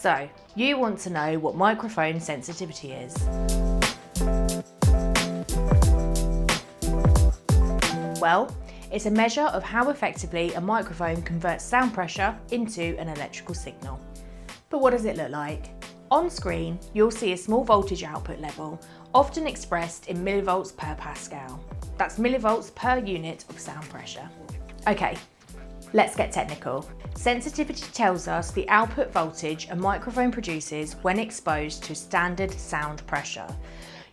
So, you want to know what microphone sensitivity is. Well, it's a measure of how effectively a microphone converts sound pressure into an electrical signal. But what does it look like? On screen, you'll see a small voltage output level, often expressed in millivolts per Pascal. That's millivolts per unit of sound pressure. Okay, let's get technical. Sensitivity tells us the output voltage a microphone produces when exposed to standard sound pressure,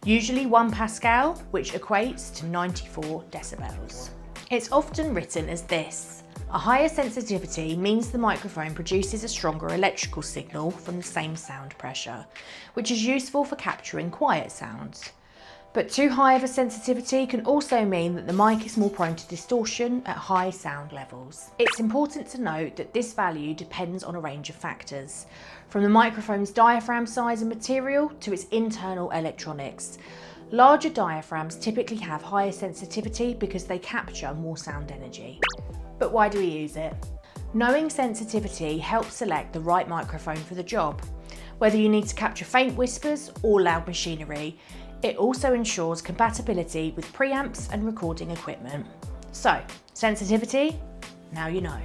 usually 1 Pascal, which equates to 94 decibels. It's often written as this. A higher sensitivity means the microphone produces a stronger electrical signal from the same sound pressure, which is useful for capturing quiet sounds. But too high of a sensitivity can also mean that the mic is more prone to distortion at high sound levels. It's important to note that this value depends on a range of factors, from the microphone's diaphragm size and material to its internal electronics. Larger diaphragms typically have higher sensitivity because they capture more sound energy. But why do we use it? Knowing sensitivity helps select the right microphone for the job. Whether you need to capture faint whispers or loud machinery, it also ensures compatibility with preamps and recording equipment. So, sensitivity? Now you know.